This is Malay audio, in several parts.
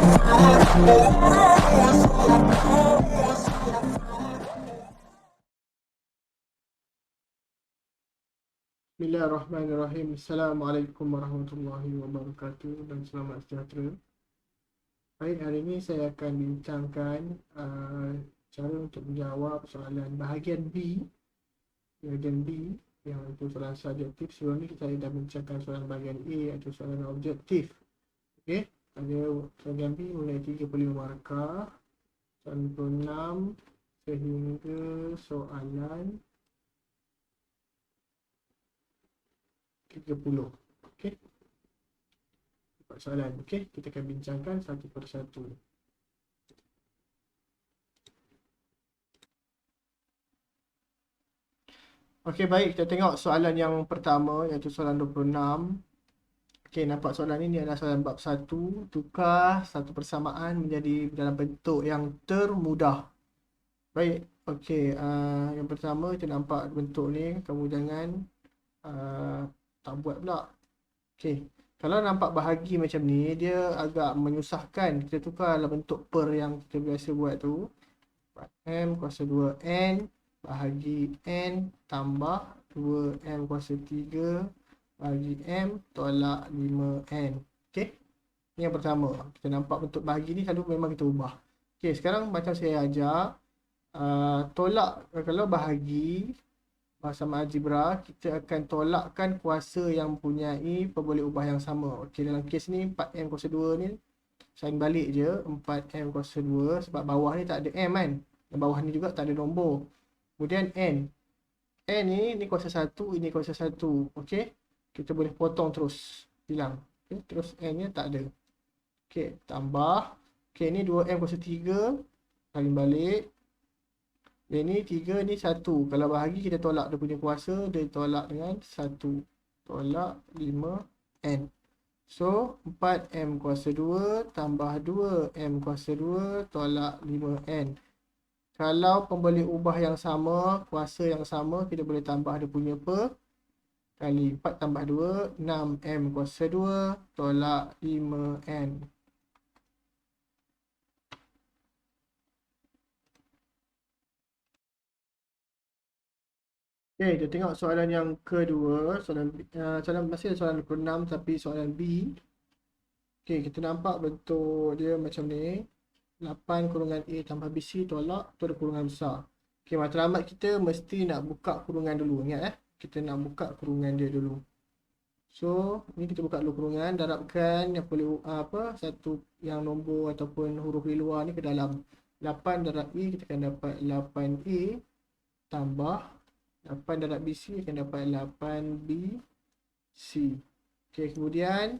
Bismillahirrahmanirrahim. Assalamualaikum warahmatullahi wabarakatuh dan selamat sejahtera. Baik, hari ini saya akan bincangkan cara untuk menjawab soalan bahagian B. Bahagian B yang itu soalan subjektif. Sebelum ni kita dah bincangkan soalan bahagian A iaitu soalan objektif. Okey, ada bahagian B mulai 35 markah, soalan 26 sehingga soalan 30. Okey. Soalan. Okey, kita akan bincangkan satu persatu. Okey, baik, kita tengok soalan yang pertama iaitu soalan 26. Okey, nampak soalan ini adalah soalan bab 1, tukar satu persamaan menjadi dalam bentuk yang termudah. Baik, okey, yang pertama kita nampak bentuk ni, kamu jangan tak buat pula. Okey, kalau nampak bahagi macam ni, dia agak menyusahkan. Kita tukar dalam bentuk per yang kita biasa buat tu. M kuasa 2N bahagi N tambah 2M kuasa 3 bahagi M tolak 5N. Okey, ni yang pertama. Kita nampak bentuk bahagi ni selalu memang kita ubah. Okey, sekarang macam saya ajar, tolak, kalau bahagi bahasa algebra, kita akan tolakkan kuasa yang mempunyai perboleh ubah yang sama. Okey, dalam kes ni 4M kuasa 2 ni sign balik je 4M kuasa 2 sebab bawah ni tak ada M kan. Dan bawah ni juga tak ada nombor. Kemudian N. N ni kuasa 1, ini kuasa 1. Okey, kita boleh potong terus, hilang. Okay, terus N nya tak ada. Okey, tambah. Okey, ni 2M kuasa 3 salin balik. Yang ni 3 ni 1. Kalau bahagi kita tolak dia punya kuasa, dia tolak dengan 1. Tolak 5N. So 4M kuasa 2 tambah 2M kuasa 2 tolak 5N. Kalau pemboleh ubah yang sama, kuasa yang sama, kita boleh tambah dia punya per. Kali 4 tambah 2, 6M kuasa 2 tolak 5N. Okay, kita tengok soalan yang kedua. Soalan masih soalan ke-6 tapi soalan B. Okay, kita nampak bentuk dia macam ni. 8 kurungan A tambah BC tolak, tu ada kurungan besar. Okay, matlamat kita mesti nak buka kurungan dulu. Ingat kita nak buka kurungan dia dulu. So, ni kita buka dulu kurungan, darabkan yang boleh satu yang nombor ataupun huruf di luar ni ke dalam. 8 darab A kita akan dapat 8A tambah 8 darab BC akan dapat 8BC. Okay, kemudian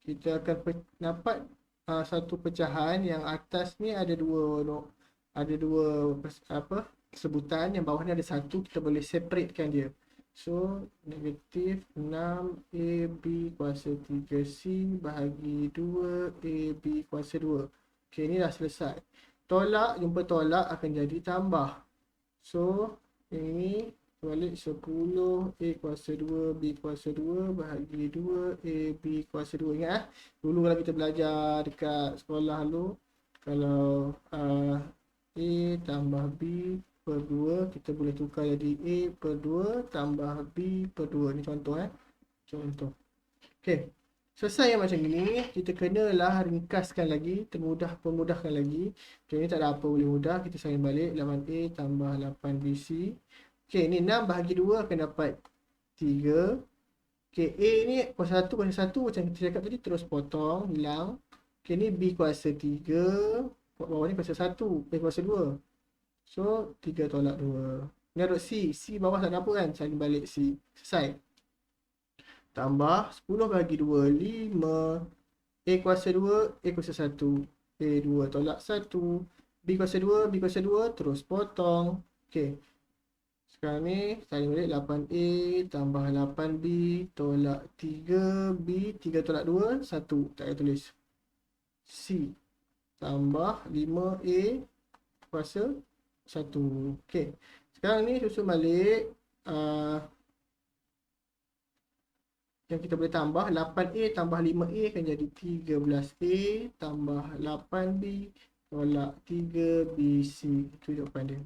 kita akan dapat satu pecahan yang atas ni ada dua sebutan, yang bawah ni ada satu, kita boleh separatekan dia. So negatif 6AB kuasa 3C bahagi 2AB kuasa 2. Okay, ni dah selesai. Tolak, jumpa tolak akan jadi tambah. So ini balik 10A kuasa 2 B kuasa 2 bahagi 2 AB kuasa 2. Ingat dulu kalau kita belajar dekat sekolah dulu, kalau A tambah B per 2, kita boleh tukar jadi A per 2 tambah B per 2. Ni contoh contoh. Okey, selesai yang macam ni, kita kenalah ringkaskan lagi, pemudahkan lagi. Okay, ni tak ada apa boleh mudah, kita salin balik 8A tambah 8BC. Okey, ni 6 bahagi 2 akan dapat 3. Okey, A ni kuasa 1 macam kita cakap tadi, terus potong, hilang. Okey, ni B kuasa 3, bawah ni kuasa 1, kuasa 2. So 3 tolak 2. Ni ada C bawah tak ada apa kan, salin balik C. Selesai. Tambah 10 bahagi 2, 5. A kuasa 2, A kuasa 1. A 2 tolak 1. B kuasa 2, terus potong. Okey, sekarang ni salin balik 8A tambah 8B tolak 3B. 3 tolak 2, 1. Tak payah tulis. C tambah 5A kuasa 1. Okey, sekarang ni susun balik. yang kita boleh tambah. 8A tambah 5A akan jadi 13A tambah 8B tolak 3BC. Itu jawapan dia.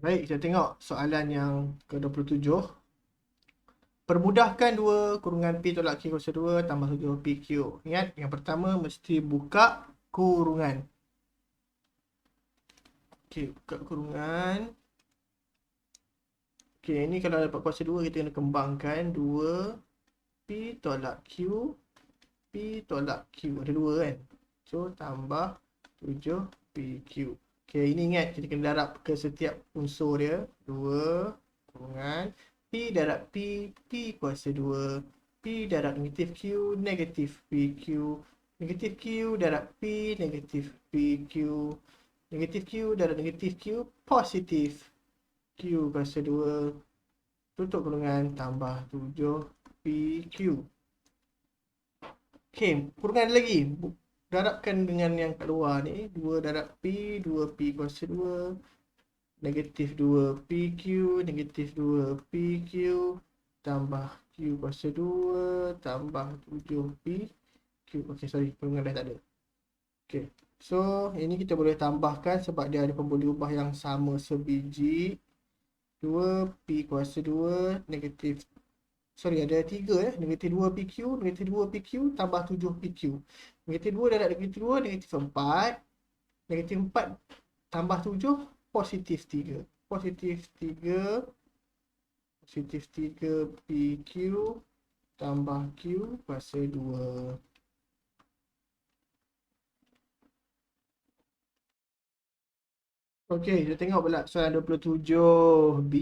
Baik, kita tengok soalan yang ke-27. Permudahkan 2 kurungan P tolak Q kuasa 2 tambah 7PQ. Ingat, yang pertama mesti buka kurungan. Okey, buka kurungan. Okey, ini kalau dapat kuasa 2 kita kena kembangkan 2P tolak Q, P tolak Q. Ada 2 kan? So, tambah 7PQ. Okey, ini ingat kita kena darab ke setiap unsur dia. 2 kurungan P darab P, P kuasa 2. P darab negatif Q, negatif PQ. Negatif Q darab P, negatif PQ. Negatif Q darab negatif Q, positif Q kuasa 2. Tutup kurungan tambah 7PQ. Okey, kurungan lagi. Darabkan dengan yang kat luar ni. 2 darab P, 2P kuasa 2. Negatif 2PQ, negatif 2PQ. Tambah Q kuasa 2. Tambah 7PQ. Okey, sorry. Kurungan dah tak ada. Okey. So, ini kita boleh tambahkan sebab dia ada pemboleh ubah yang sama sebiji. 2P kuasa 2 negatif, sorry, ada 3 negatif 2PQ, negatif 2PQ tambah 7PQ. Negatif 2 darab negatif 2, negatif 4. Negatif 4 tambah 7, positif 3. Positif 3, positif 3PQ tambah Q kuasa 2. Okey, kita tengok pula soalan 27B.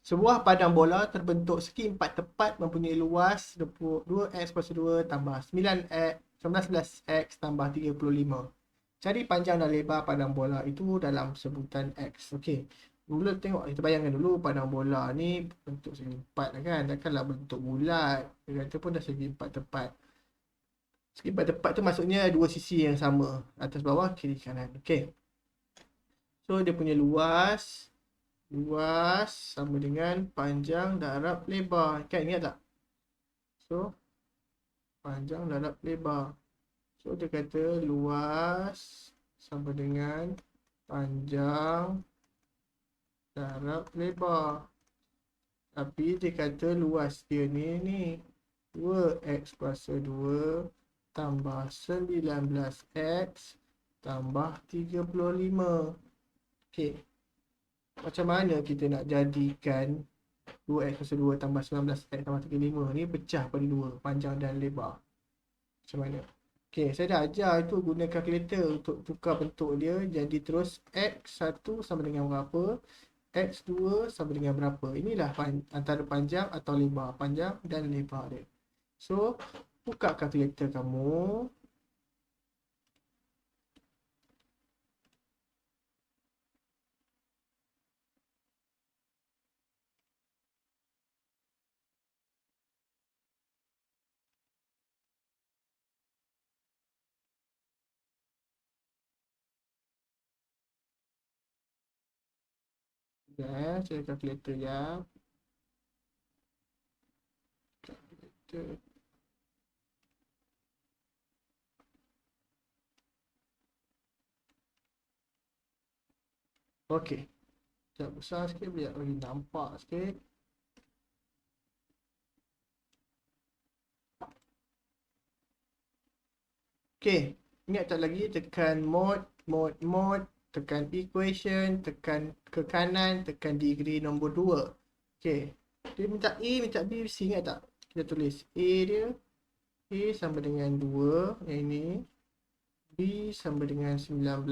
Sebuah padang bola terbentuk segi empat tepat mempunyai luas 2x kuasa 2 tambah 9x, 19x tambah 35. Cari panjang dan lebar padang bola itu dalam sebutan x. Okey. Mula tengok, kita bayangkan dulu padang bola ni bentuk segi empat lah kan. Takkanlah bentuk bulat. Dia kata pun dah segi empat tepat. Segi empat tepat tu maksudnya dua sisi yang sama. Atas bawah, kiri kanan. Okey. So, dia punya luas. Luas sama dengan panjang darab lebar. Kan ingat tak? So, panjang darab lebar. So, dia kata luas sama dengan panjang darab lebar. Tapi dia kata luas dia ni 2x kuasa 2 tambah 19x tambah 35. Okey. Macam mana kita nak jadikan 2x kuasa 2 tambah 19x tambah 35 ni pecah pada 2, panjang dan lebar. Macam mana? Okey, saya dah ajar itu guna kalkulator untuk tukar bentuk dia. Jadi terus x1 sama dengan berapa, x2 sama dengan berapa. Inilah antara panjang atau lebar. Panjang dan lebar dia. So, buka kalkulator kamu. Ya, saya kalkulator ya. Kalkulator. Okey. Sekejap besar sikit biar bagi nampak sikit. Okey, ingat tak lagi tekan mode, tekan equation, tekan ke kanan, tekan degree nombor 2. Okey, dia minta A, minta B, C, ingat tak? Kita tulis A dia, A sama dengan 2, yang ini. B sama dengan 19,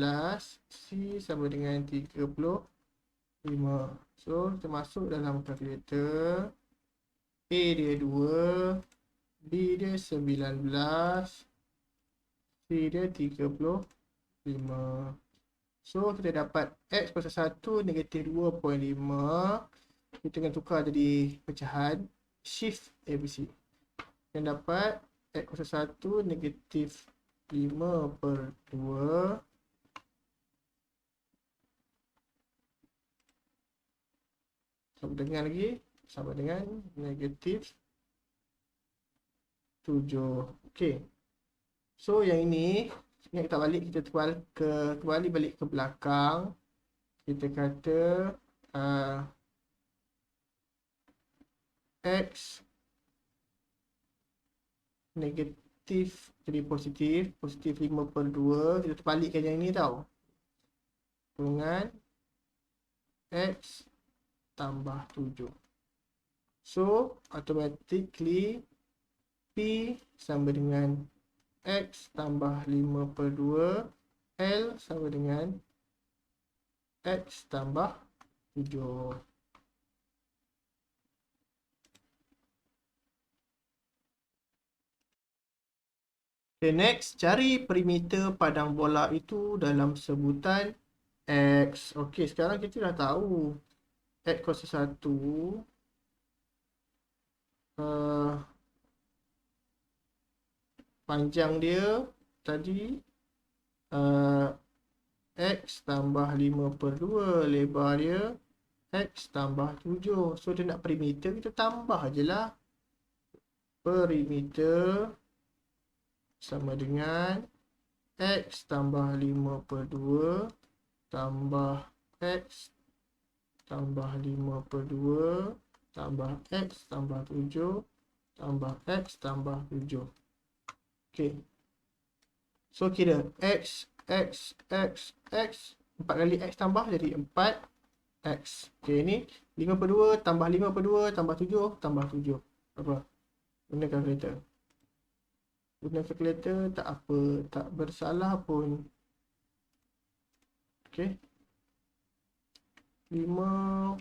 C sama dengan 35. So, kita masuk dalam kalkulator. A dia 2, B dia 19, C dia 35. So, kita dapat X kuasa 1 negatif 2.5. Kita akan tukar jadi pecahan. Shift ABC. Kita dapat X kuasa 1 negatif 5/2 Sama dengan lagi, sama dengan negatif 7. Okey. So yang ini, ingat kita balik, kita kembali balik ke belakang. Kita kata uh, X negatif jadi positif, positif 5/2. Kita terbalikkan yang ini tau. Dengan X tambah 7. So, automatically P sama dengan X tambah 5/2, L sama dengan X tambah 7. Okay, next, cari perimeter padang bola itu dalam sebutan X. Okay, sekarang kita dah tahu X kuasa 1 panjang dia tadi uh, X tambah 5/2, lebar dia X tambah 7. So dia nak perimeter, kita tambah je lah. Perimeter sama dengan X tambah 5/2 tambah X tambah 5/2 tambah X tambah 7 tambah X tambah 7. Okay. So kira X, X, X, X 4 kali X tambah jadi 4X. Okay, ni 5/2 tambah 5/2 tambah 7 tambah 7. Apa? Guna kalkulator. Guna kalkulator tak apa, tak bersalah pun. Okay. 5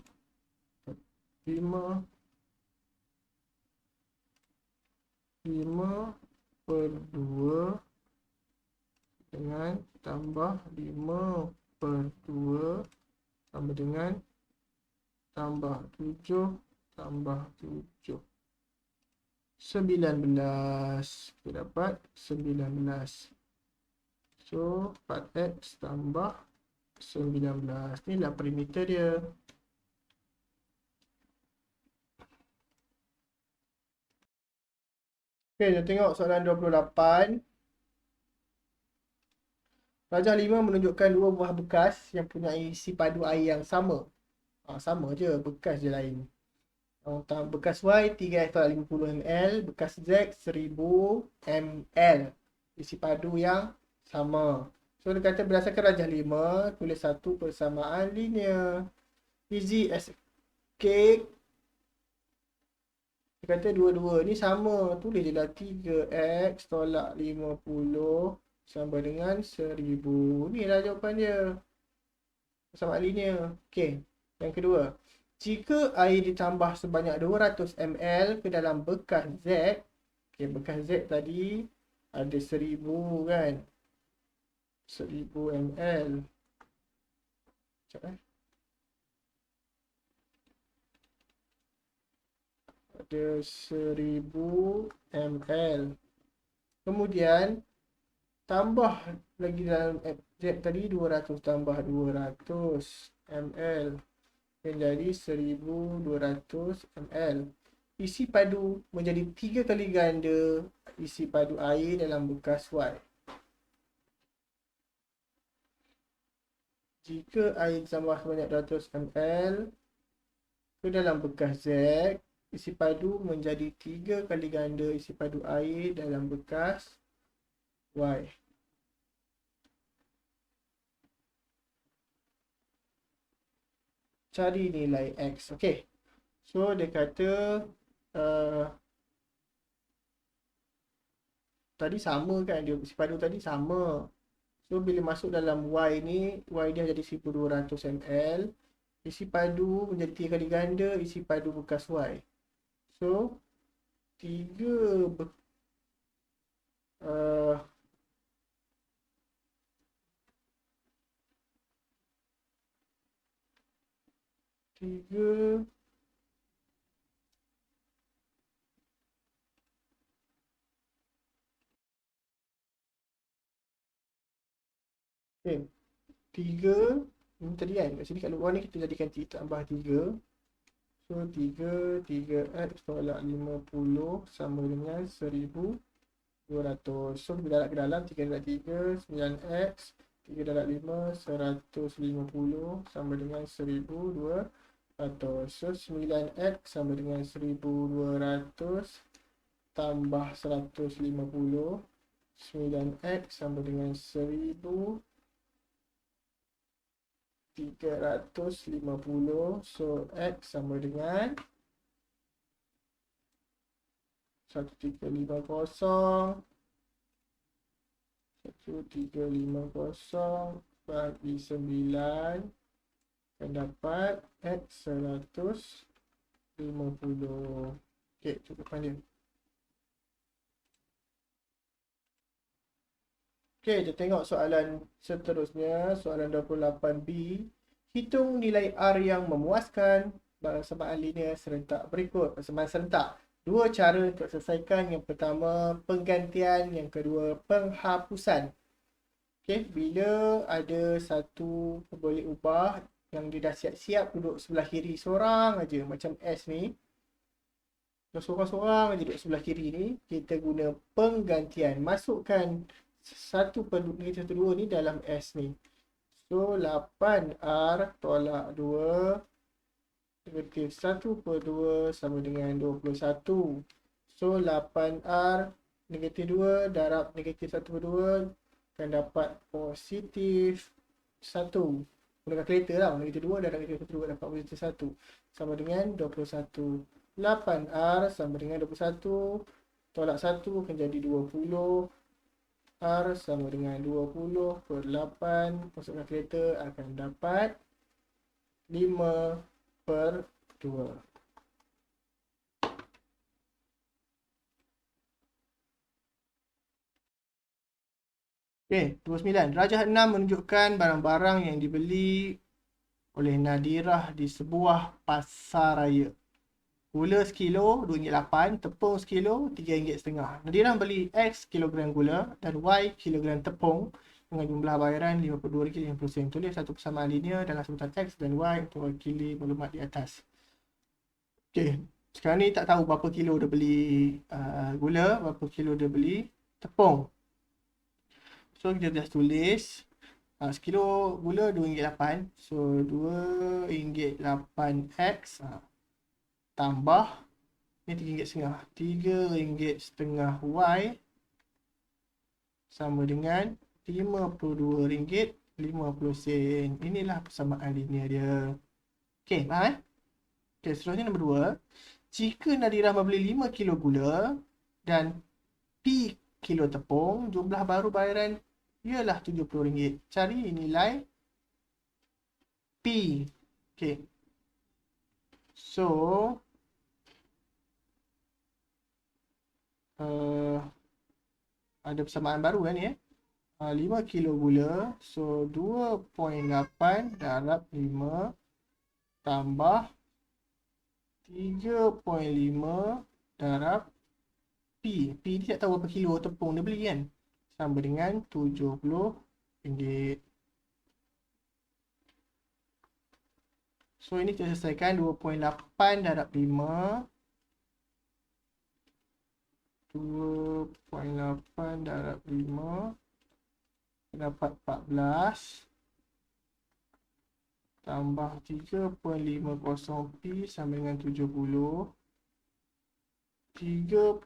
per 2 dengan tambah 5/2 sama dengan tambah 7 tambah 7. 19. Kita dapat 19. So 4X tambah 19. Inilah perimeter dia. Okay, kita tengok soalan 28. Rajah 5 menunjukkan dua buah bekas yang punya isi padu air yang sama. Sama je, bekas je lain. Bekas Y 350 ml, bekas Z 1000 ml. Isi padu yang sama. So dia kata berdasarkan rajah 5, tulis satu persamaan linear. Easy as a cake. Dia kata dua-dua ni sama. Tulis je lah 3x tolak 50 sama dengan 1000. Ni lah jawapan dia. Persamaan linear. Okey. Yang kedua. Jika air ditambah sebanyak 200 ml ke dalam bekas Z. Okey, bekas Z tadi ada 1000 kan. 1000 ml. Sekejap Ada 1000 ml. Kemudian tambah lagi dalam Z tadi 200 tambah 200 ml menjadi 1200 ml. Isi padu menjadi 3 kali ganda isi padu air dalam bekas Y. Jika air ditambah sebanyak 200 ml ke dalam bekas Z, isi padu menjadi 3 kali ganda isi padu air dalam bekas Y. Cari nilai X. Okey. So dia kata tadi sama kan, dia isi padu tadi sama. So bila masuk dalam Y ni, Y dia jadi 1200 ml. Isi padu menjadi 3 kali ganda isi padu bekas Y. So 3 3 okay. 3 ini tadi kan, kat sini kat luar ni kita jadikan tambah 3 So 3x tolak 50 sama dengan 1200. So kita darab ke dalam 3 darab 3 9x, 3 darab 5 150 sama dengan 1200. So 9x sama dengan 1200 tambah 150. 9x sama dengan 1350. So x sama dengan 1350 bagi 9 akan dapat x 150. Okey, cukupkan dia. Okey, kita tengok soalan seterusnya, soalan 28B. Hitung nilai R yang memuaskan persamaan linear serentak berikut. Persamaan serentak. Dua cara untuk selesaikan. Yang pertama, penggantian. Yang kedua, penghapusan. Okey, bila ada satu boleh ubah yang dia dah siap-siap duduk sebelah kiri seorang aja, macam S ni. Seorang-seorang aja duduk sebelah kiri ni, kita guna penggantian. Masukkan 1/2 ni dalam S ni. So 8R tolak 2 negatif 1/2 sama dengan 21. So 8R negatif 2 darab negatif 1/2 akan dapat positif 1. Guna kalkulator lah. Negatif 2 darab negatif 1/2 dapat positif 1 sama dengan 21. 8R sama dengan 21 tolak 1 akan jadi 20. R sama dengan 20/8. Masuk kalkulator akan dapat 5/2. Okey, 29. Rajah 6 menunjukkan barang-barang yang dibeli oleh Nadirah di sebuah pasar raya. Gula sekilo RM2.8, tepung sekilo RM3.5. Nadirah beli X kilogram gula dan Y kilogram tepung dengan jumlah bayaran RM52.50. Tulis satu persamaan linear dalam sebutan X dan Y untuk mewakili maklumat di atas. Okey, sekarang ni tak tahu berapa kilo dia beli gula, berapa kilo dia beli tepung. So kita just tulis sekilo gula RM2.8. So RM2.8X tambah ni RM3.5. RM3.5 Y sama dengan RM52.50. Inilah persamaan linear dia. Okey, faham? Okey, seterusnya nombor 2. Jika Nadirah membeli 5 kilo gula dan P kilo tepung, jumlah baru bayaran ialah RM70. Cari nilai P. Okey. So ada persamaan baru kan ni 5 kilo gula. So 2.8 darab 5 tambah 3.5 darab P. P ni tak tahu berapa kilo tepung dia beli kan. Sama dengan RM70. So ini kita selesaikan 2.8 darab 5. 2.8 darab 5 dapat 14 tambah 3.50 P sama dengan 70. 3.5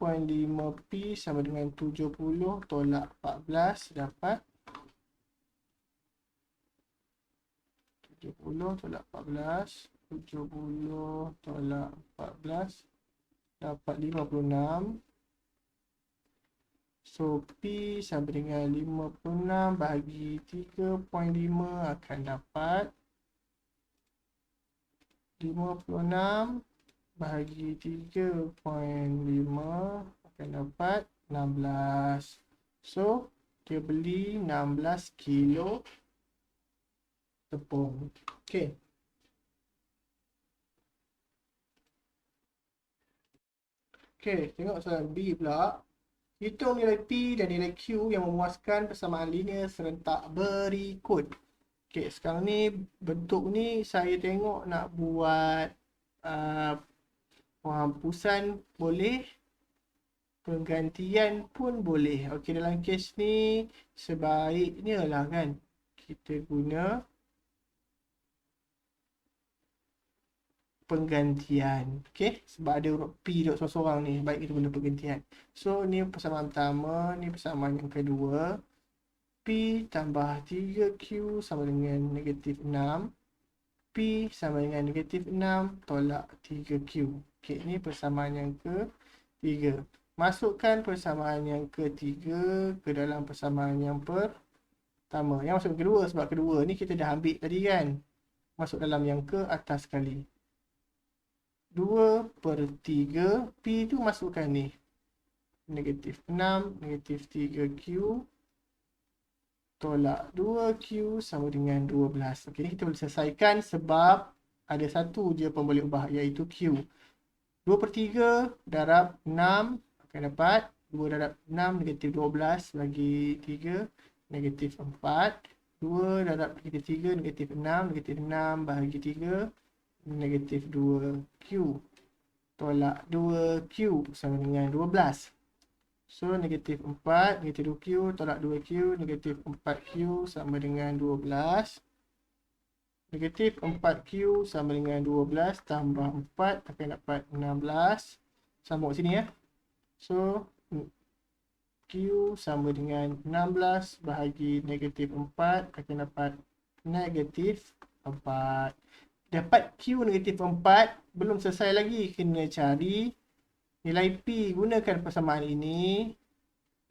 P sama dengan 70 tolak 14 dapat 70 tolak 14. 70 tolak 14 dapat 56. So P sama dengan 56 bagi 3.5 akan dapat 56 bagi 3.5 akan dapat 16. So dia beli 16 kilo tepung. Okey. Okey, tengok soalan B pula. Hitung nilai P dan nilai Q yang memuaskan persamaan linear serentak berikut. Okey, sekarang ni bentuk ni saya tengok nak buat uh, penghapusan boleh, penggantian pun boleh. Okey, dalam kes ni sebaiknya lah kan kita guna penggantian. Okey, sebab ada huruf P duduk seorang-seorang ni, baik kita guna penggantian. So ni persamaan pertama, ni persamaan yang kedua. P tambah 3Q sama dengan negatif 6. P sama dengan negatif 6 tolak 3Q. Okey, ni persamaan yang ketiga. Masukkan persamaan yang ketiga ke dalam persamaan yang pertama. Yang masuk kedua sebab kedua ni kita dah ambil tadi kan. Masuk dalam yang ke atas sekali. 2/3 P tu masukkan ni. Negatif 6, negatif 3Q tolak 2Q sama dengan 12. Okey, ni kita boleh selesaikan sebab ada satu je pun boleh ubah iaitu Q. 2/3 darab 6 akan dapat 2 darab 6 negatif 12 bagi 3 negatif 4. 2 darab negatif 3 negatif 6 negatif 6 bagi 3 negatif 2Q tolak 2Q sama dengan 12. So negatif 4 negatif 2Q tolak 2Q negatif 4Q sama dengan 12. Negatif 4Q sama dengan 12 tambah 4 akan dapat 16. Sambung sini ya. So Q sama dengan 16 bahagi negatif 4 akan dapat negatif 4. Dapat Q negatif 4, belum selesai lagi. Kena cari nilai P. Gunakan persamaan ini.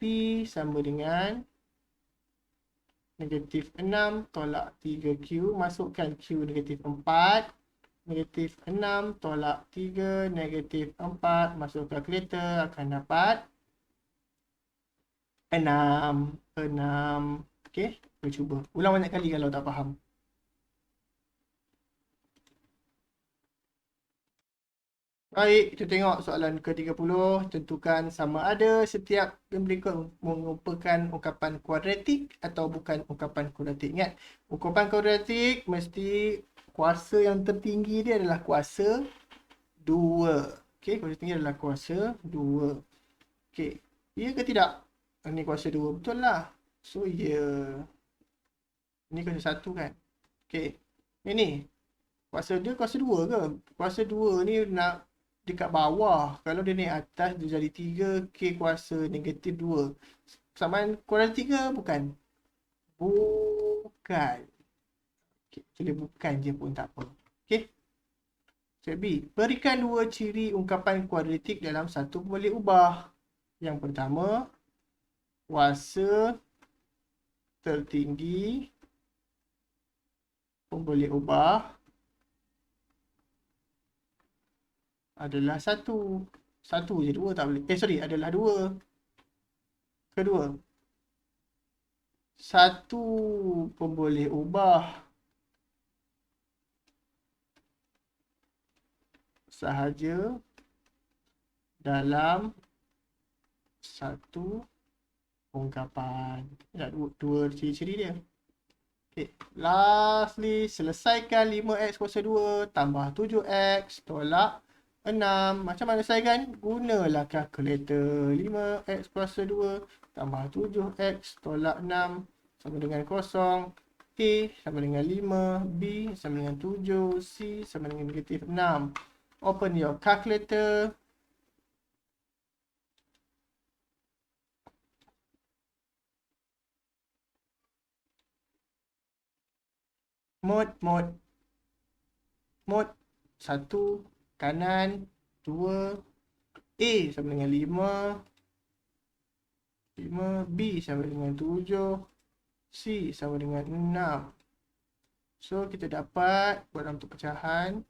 P sama dengan negatif 6 tolak 3Q. Masukkan Q negatif 4. Negatif 6 tolak 3 negatif 4. Masuk kalkulator akan dapat 6. 6. Okey, kita cuba. Ulang banyak kali kalau tak faham. Baik, kita tengok soalan ke-30. Tentukan sama ada setiap yang berikut merupakan ungkapan kuadratik atau bukan ungkapan kuadratik. Ingat, ungkapan kuadratik mesti kuasa yang tertinggi dia adalah kuasa 2. Okey, kuasa tinggi adalah kuasa 2. Okey, ya ke tidak? Ini kuasa 2, betul lah. So, ya. Ini kuasa 1 kan? Okey, ini kuasa dia kuasa 2 ke? Kuasa 2 ni nak dekat bawah. Kalau dia naik atas dia jadi 3 K kuasa negatif 2. Persamaan kuadratik ke? Bukan. Bukan. Okay, tulis bukan je pun tak apa. Okey. Step B. Berikan dua ciri ungkapan kuadratik dalam satu boleh ubah. Yang pertama, kuasa tertinggi pun boleh ubah adalah 1. 1 je, 2 tak boleh. Sorry, adalah 2. Kedua, 1 pun boleh ubah sahaja dalam satu ungkapan. Ya, dua ciri-ciri dia. Okay. Lastly, selesaikan 5x kuasa 2 tambah 7x tolak 6. Macam mana selesaikan? Gunalah kalkulator. 5x kuasa 2 tambah 7x tolak 6 sama dengan 0. A sama dengan 5. B sama dengan 7. C sama dengan negatif 6. Open your calculator. Mod 1 kanan 2. A sama dengan 5. 5. B sama dengan 7. C sama dengan 6. So kita dapat buat dalam bentuk pecahan.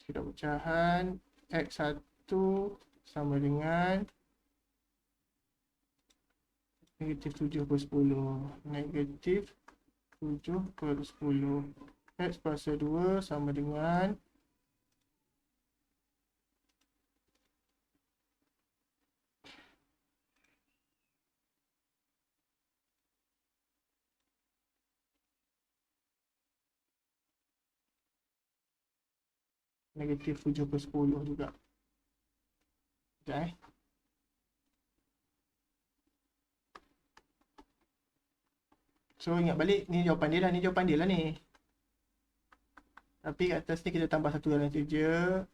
Kita pecahan X1 sama dengan negatif 7/10. Negatif 7/10. X kuasa 2 sama dengan Negatif 7/10 juga. Sekejap So ingat balik, ni jawapan dia lah, ni jawapan dia lah ni. Tapi kat atas ni kita tambah satu dalam integer.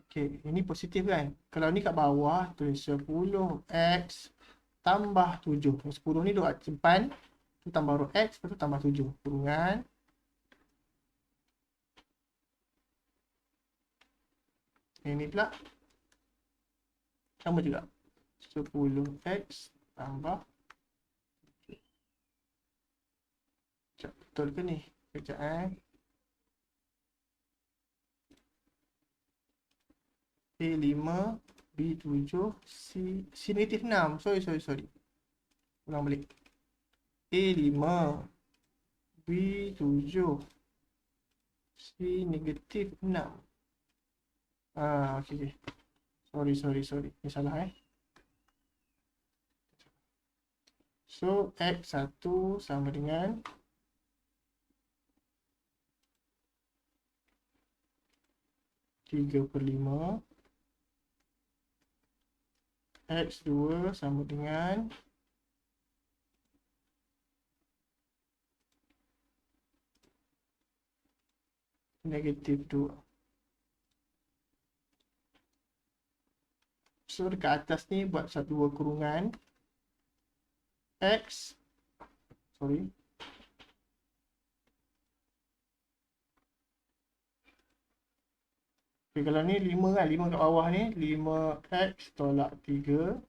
Okay, ini positif kan? Kalau ni kat bawah, tulis 10x tambah 7. 10 ni duk simpan, tu tambah huruf x, lepas tu tambah 7. Kurungan. Ini pula sama juga. 10x tambah. Sekejap, betul ke ni? Sekejap A5, B7, C negatif 6. Sorry. Ulang balik. A5, B7, C negatif 6. Okay. Sorry. Ni salah So, X1 sama dengan 3/5. X2 sama dengan negatif 2. So dekat atas ni buat satu dua kurungan X. Okay, kalau ni 5 kan, 5 kat bawah ni 5x tolak 3.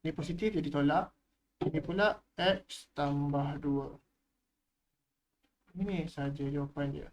Ni positif jadi tolak. Ini pula x tambah 2. Ini saja jawapan dia.